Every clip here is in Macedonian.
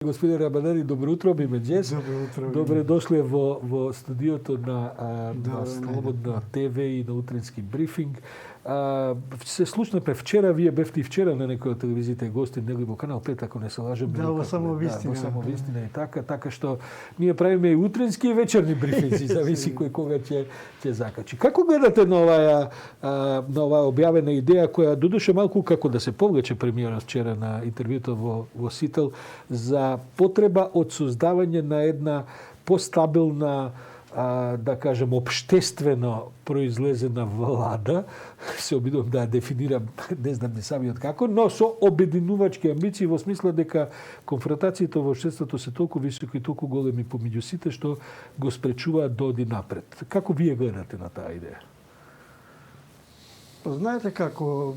Господин Рабанари, добро утро, биме Джес. Добро утро. Добре дошли во студиото на Слободна ТВ и на утрински брифинг. Се слушнапе вчера, вие бевте и вчера на некој од телевизиите гости, нели во канал 5, ако не се лажем. Да, во само вистина. Во само вистина и така што ние правиме и утрински и вечерни брифинзи, зависи кој кога ќе закачи. Како гледате на оваа објавена идеја која додуше малку како да се повлече премиерот вчера на интервјуто во Сител за потреба од создавање на една постабилна, да кажем, обштествено произлезена влада, се обидувам да ја дефинирам, не знам не самиот како, но со обединувачки амбиции во смисла дека конфронтациите во општеството се толку високи и толку големи помеѓу сите што го спречуваат да оди напред. Како вие гледате на таа идеја? Знаете како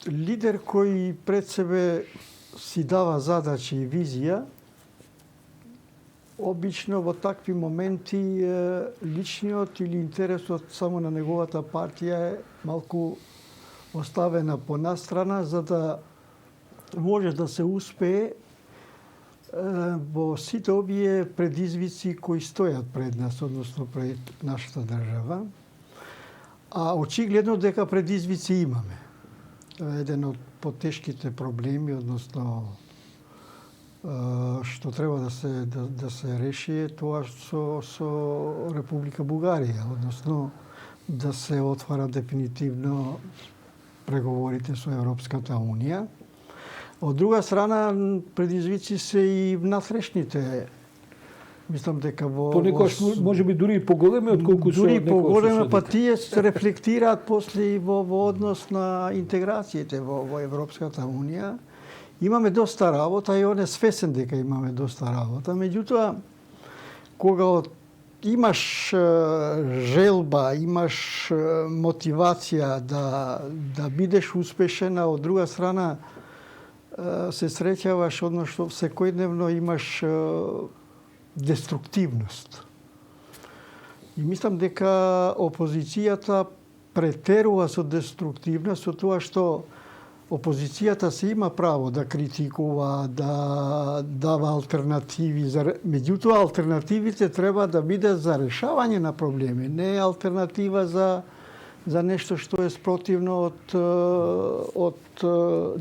лидер кој пред себе си дава задачи и визија, обично во такви моменти личниот или интересот само на неговата партија е малку оставена по настрана, за да може да се успее во сите овие предизвици кои стојат пред нас, односно пред нашата држава. А очигледно дека предизвици имаме. Еден од потешките проблеми, односно што треба да се реши е тоа со Република Бугарија, односно да се отвара дефинитивно преговорите со Европската Унија. Од друга страна, предизвици се и внатрешните. Мислам дека понекогаш можеби дури и поголеми отколку со дури поголеми, па тие се рефлектираат после и во однос на интеграциите во Европската Унија. Имаме доста работа и он е свесен дека имаме доста работа. Меѓутоа, кога имаш желба, имаш мотивација да бидеш успешен, а од друга страна се среќаваш, односно секојдневно имаш деструктивност. И мислам дека опозицијата претерува со деструктивност, со тоа што опозицијата се има право да критикува, да дава алтернативи, меѓутоа алтернативите треба да бидат за решавање на проблеми, не алтернатива за нешто што е спротивно од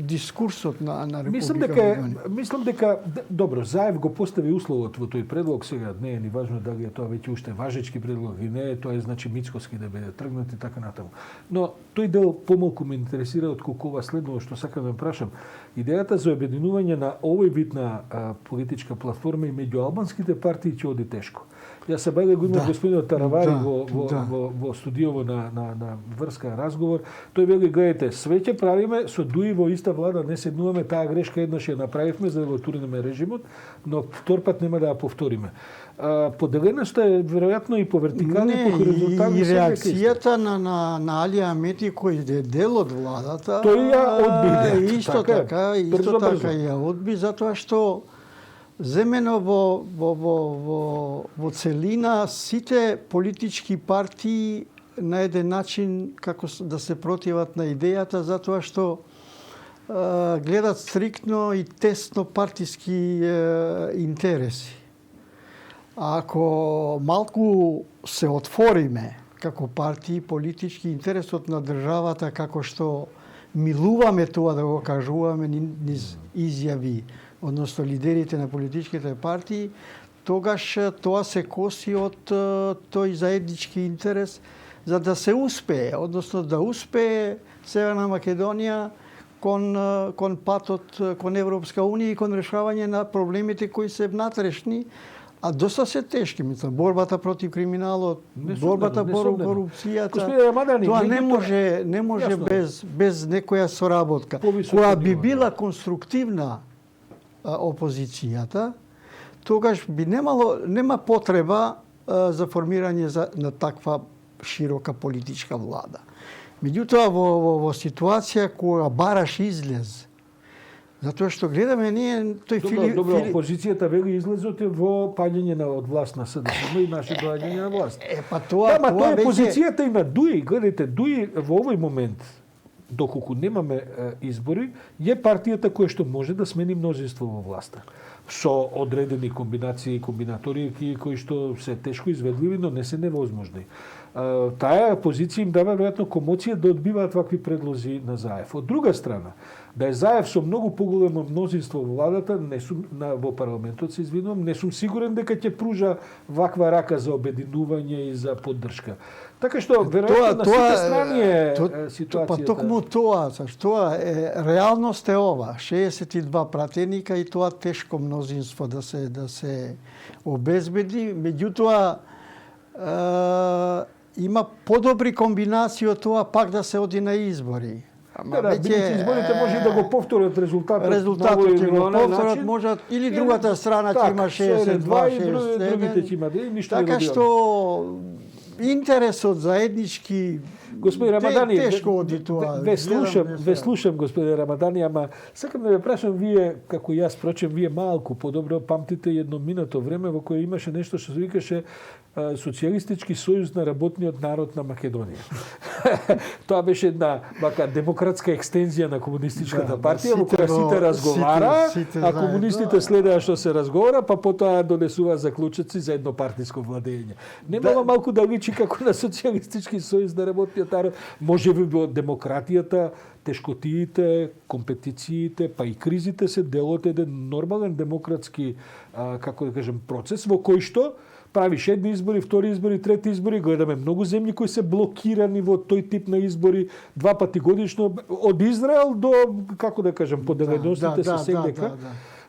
дискурсот на Република Македонија. Мислам дека добро, Заев го постави условот во тој предлог, сега не е ни важно дали е тоа веќе уште важечки предлог или не е, тоа е значи Мицкоски да биде тргнат и така натаму. Но тој дел помалку ме интересира отколку ова следново што сакам да прашам. Идејата за обединување на овој вид на политичка платформа и меѓу албанските партии ќе оди тешко. Јас се бајле го имам господинот Таравари во студиово на врска разговор. Тој вели, гледате, све ќе правиме, со Дуи во иста влада не седнуваме, таа грешка еднаш ја направивме за да го турнеме режимот, но втор пат нема да ја повториме. Поделеноста е веројатно и по вертикални, и по хоризонтални. И реакцијата на Али Амети кој е дел од владата, тој ја одби. Исто така ја одби, затоа што земено во целина сите политички партии на еден начин како да се противат на идејата, затоа што гледат стриктно и тесно партиски интереси. А ако малку се отвориме како партии, политички интересот на државата, како што милуваме тоа да го кажуваме низ изјави, односно лидерите на политичките партии, тогаш тоа се коси од тој заеднички интерес за да се успее, односно да успее Северна Македонија кон патот кон Европска Унија и кон решавање на проблемите кои се внатрешни, а доста се тешки, мислам, борбата против криминалот, борбата против корупцијата. Тоа не може без некоја соработка, која би била конструктивна опозицијата, тогаш би нема потреба за формирање на таква широка политичка влада. Меѓутоа во ситуација кога бараш излез, затоа што гледаме ние тој Филип... Добро, опозицијата вели излезот во паѓање од власт на СДСМ и наши доаѓање на власт. Тоа е опозицијата и на Дуи. Гледате, Дуи во овој момент доколку немаме избори, е партијата која што може да смени мнозинство во власта. со одредени комбинации и комбинатории кои што се тешко изведливи, но не се невозможни. Таа позиција им дава веројатно комоција да одбиваат вакви предлози на Заев. Од друга страна, да е Заев со многу поголемо мнозинство во владата, во парламентот се извинувам, не сум сигурен дека ќе пружа ваква рака за обединување и за поддршка. Така што веројатно на сите страни е ситуацијата. Па токму тоа е реалност е ова, 62 пратеника и тоа тешко мнозинство да се обезбеди, меѓутоа има подобри комбинации од тоа пак да се оди на избори. Бидејќи изборите може да го повторат резултатот ќе го повторат, можат или другата страна ќе има 62, 67. Другите ќе има и ништо така што интересот заеднички Господин Рамадани, тешко оди тоа. Ве слушам, господин Рамадани, ама сакам да ве прашам вие, како јас прочем, вие малку подобро памтите едно минато време во кое имаше нешто што се викаше Социјалистички сојуз на работниот народ на Македонија. Тоа беше една вака демократска екстензија на комунистичката партија, во која сите разговара, а комунистите следеа што се разговара, па потоа донесува заклучоци за еднопартиско владење. Немало малку да личи како на Социјалистички сојуз на работниот народ, може би во демократијата, тешкотиите, компетициите, па и кризите се дел од еден нормален демократски, како да кажем, процес во кој што правиш едни избори, втори избори, трети избори, гледаме многу земји кои се блокирани во тој тип на избори 2 пати годишно, од Израел до, како да кажем, по 90-тите се сегдека.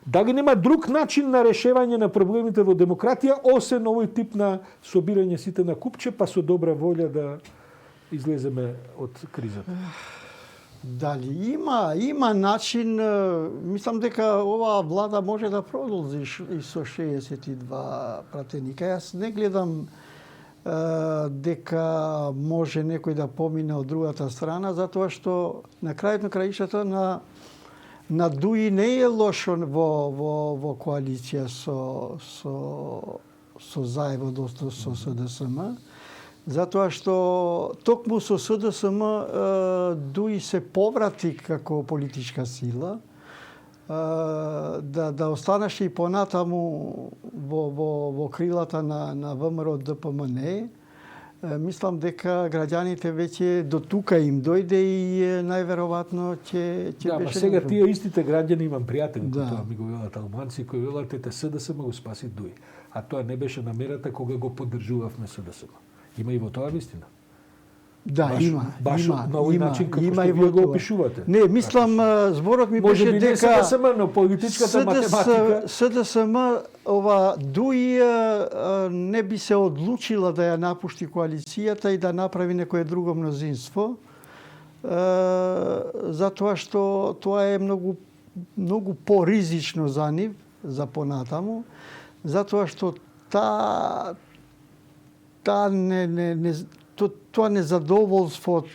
Дали нема друг начин на решевање на проблемите во демократија, освен овој тип на собирање сите на купче, па со добра волја да излеземе од кризата? Дали има начин, мислам дека оваа влада може да продолжи и со 62 пратеника. Јас не гледам дека може некој да помине од другата страна, затоа што на крајот на краишата на Дуи не е лошо во коалиција со Заев, одnosno со СДСМ. Затоа што токму со СДСМ Дуи се поврати како политичка сила, да останеше и понатаму во крилата на ВМРО ДПМН. Мислам дека граѓаните веќе до тука им дојде и најверојатно ќе беше. Сега тие истите граѓани имам пријатели кои тоа ми го велат албанци, кои велат ете СДСМ го спаси Дуи. А тоа не беше намерата кога го поддржувавме СДСМ. Има и во тоа вистина. Да, има. Баш на овој начин како што вие го опишувате. Не, мислам зборот ми беше дека СДСМ, но политичката математика. СДСМ ова Дуи не би се одлучила да ја напушти коалицијата и да направи некое друго мнозинство. Затоа што тоа е многу поризично за нив, за понатаму, затоа што тоа незадоволство од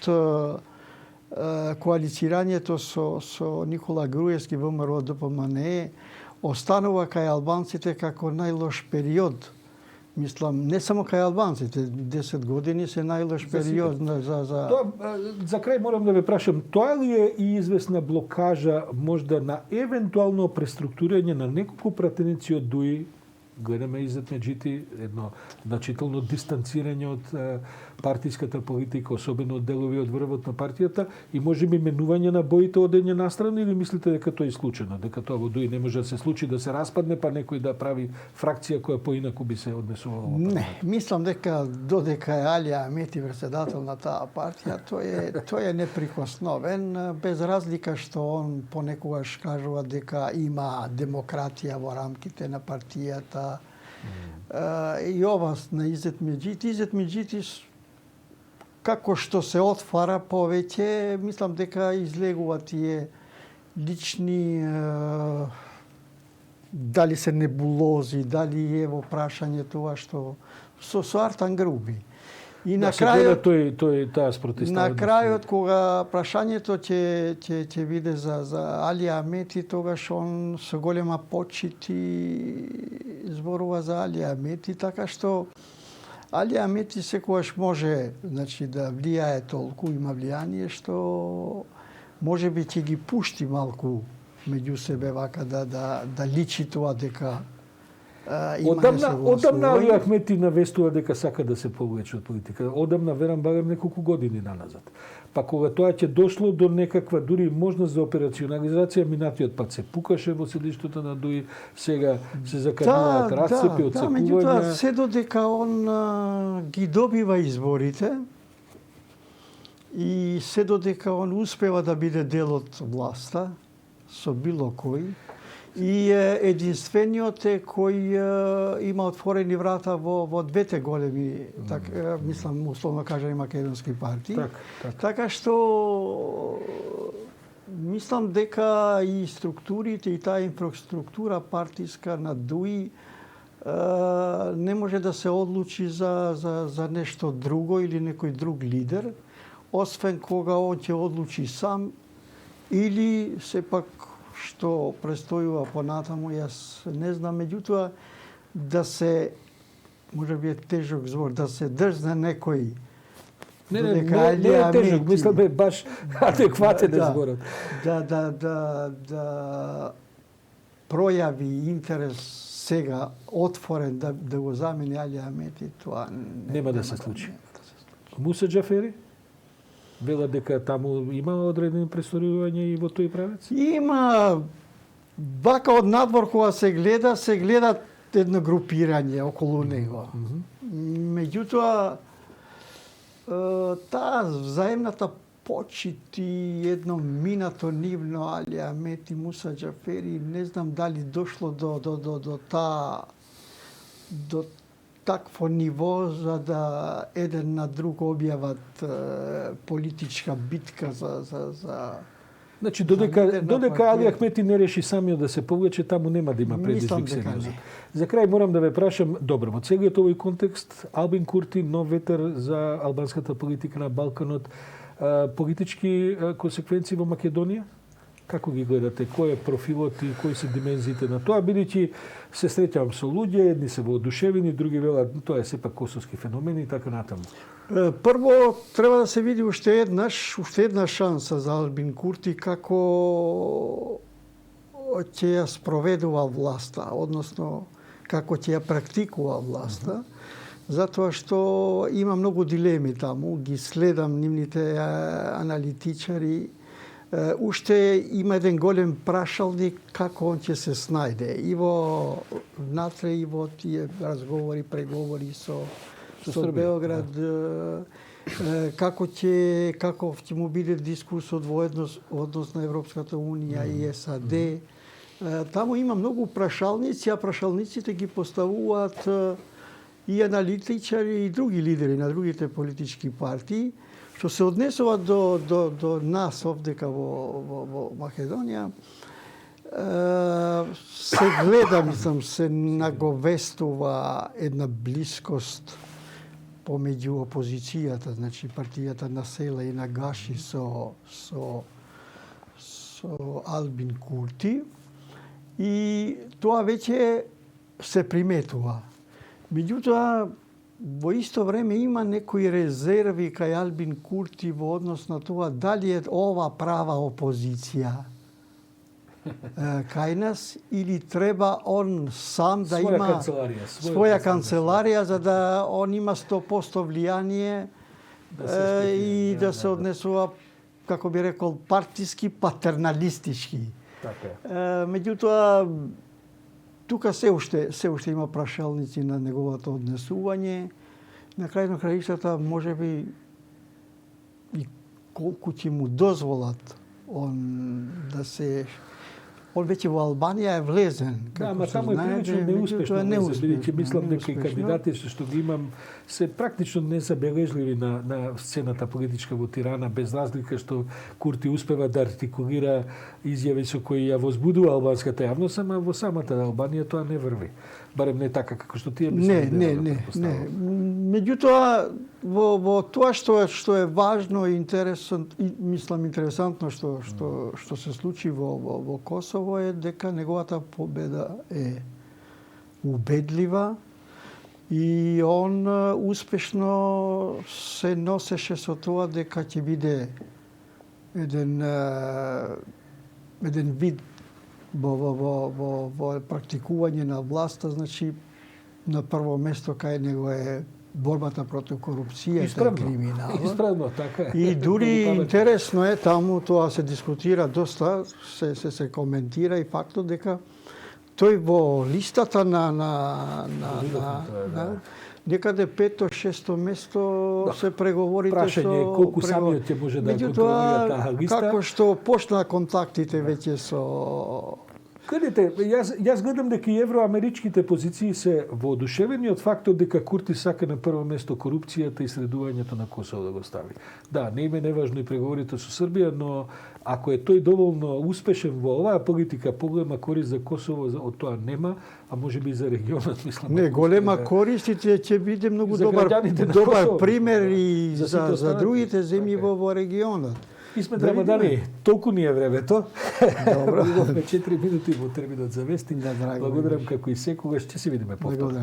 коалицирањето со Никола Груевски ВМРО ДПМН останува кај албанците како најлош период. Мислам, не само кај албанците, 10 години се најлош период за крај морам да ве прашам, тоа ли е и известна блокажа можда на евентуално преструктурирање на неколку пратеници од Дуи? Гледаме Изет Меджити, едно значително дистанцирање од партиската политика, особено од делови од врвот на партијата, и може би менување на боите одење настрана, или мислите дека тоа е исклучено, дека тоа во Дуи не може да се случи, да се распадне, па некој да прави фракција која поинаку би се однесувала? Не, мислам дека додека е Алија Амети председател на таа партија, тој е неприкосновен, без разлика што он понекогаш кажува дека има демократија во рамките на партијата. И ова на Изет Меджити како што се отвара повеќе, мислам дека излегува тие лични дали се небулози, дали е во прашање тоа што со Артан Груби. И на крајот на крајот кога прашањето ќе биде за Алија Амети, тогаш он со голема почит и зборува за Алија Амети, така што Алија Амети секогаш може, значи, да влијае толку, има влијание што може би ќе ги пушти малку меѓу себе вака да личи тоа дека има Одамна Али Ахмети навестува дека сака да се повлече од политика. Одамна, верам, барем неколку години наназад. Па кога тоа ќе дошло до некаква дури можност за операционализација, минатиот пат се пукаше во седиштето на ДУИ, сега се закануваат расцепи, отцепувања. Меѓутоа, се додека он ги добива изборите и се додека он успева да биде дел од власта со било кој, и единствениот е кој има отворени врата во двете големи, мислам, условно кажани, македонски партии. Така што мислам дека и структурите и таа инфраструктура партиска на ДУИ не може да се одлучи за нешто друго или некој друг лидер, освен кога он ќе одлучи сам или сепак што престојува понатаму, јас не знам, меѓутоа да се, може би е тежок збор, да се дрзне некој. Не е тежок, мислам е баш адекватен е зборот. Да пројави интерес сега отворен да го замени Али Ахмети, тоа нема да се случи. Муса Џафери? Вела дека таму има одредени престојување и во тој правец? Има, вака од надвор кога се гледа едно групирање околу него. Меѓутоа, таа взаемната почит и едно минато нивно Али Ахмети, Муса Џафери, не знам дали дошло до такво ниво за да еден на друг објават политичка битка за Значи, додека Али Ахмети не реши самиот да се повлече, таму нема да има предизвик сериозен. За крај морам да ве прашам, добро, во целиот овој контекст, Албин Курти, нов ветер за албанската политика на Балканот, политички консеквенции во Македонија? Како ги гледате? Кој е профилот и кои се димензиите на тоа? Бидејќи се среќавам со луѓе, едни се воодушевени, други велат тоа е сепак косовски феномен и така натаму. Прво, треба да се види уште една шанса за Албин Курти како ќе ја спроведува власта, односно како ќе ја практикува власта, затоа што има многу дилеми таму, ги следам нивните аналитичари. Уште има еден голем прашалник како он ќе се снајде и во внатре и во тие разговори, преговори со Белград, како ќе му биде дискурсот во однос на Европската Унија и САД. Таму има многу прашалници, а прашалниците ги поставуваат и аналитичари и други лидери на другите политички партии, што се однесува до нас овдека во Македонија. Се гледа, мислам, се наговестува една блискост помеѓу опозицијата, значи партијата на Села и на Гаши со Албин Курти, и тоа веќе се приметува. Меѓутоа, во исто време има некои резерви кај Албин Курти во однос на тоа дали е ова права опозиција кај нас или треба он сам да има своја канцеларија за да он има 100% влијание и да се однесува, како би рекол, партиски, патерналистички. Меѓутоа, тука се уште има прашалници на неговото однесување. На крај на краиштата, може би и колку ќе му дозволат он да се... Он веќе во Албанија е влезен. Да, ама таму е прилично неуспешно, бидејќи мислам дека и кандидатите што ги имам се практично незабележливи на сцената политичка во Тирана, без разлика што Курти успева да артикулира изјави со кои ја возбудува албанската јавност, ама во самата Албанија тоа не врви. Барем не така како што тие мислам. Не. Меѓутоа, во тоа што е важно и интересантно што се случи во Косово е дека неговата победа е убедлива и он успешно се носеше со тоа дека ќе биде еден вид во практикување на власта, значи на прво место кај него е борбата против корупцијата и криминалот. Исправно, така е. И дури интересно е, таму тоа се дискутира доста, се коментира и фактот дека тој во листата на некаде 5-6 место се преговорите Прашање е колку самиот ќе може да контролира таа листа. Како што почна контактите веќе со... Гледате, јас гледам дека и евроамеричките позиции се воодушевени од фактот дека Курти сака на прво место корупцијата и средувањето на Косово да го стави. Да, не им е неважно и преговорите со Србија, но ако е тој доволно успешен во оваа политика, поголема корист за Косово од тоа нема, а можеби и за регионот, мислам. Не, голема корист и ќе биде многу добар пример и за другите земји во регионот. И сме Рамадани, толку ни е времето. Добро. Имаме 4 минути во терминот за вести. Благодарам како и секогаш, ќе се видиме повторно.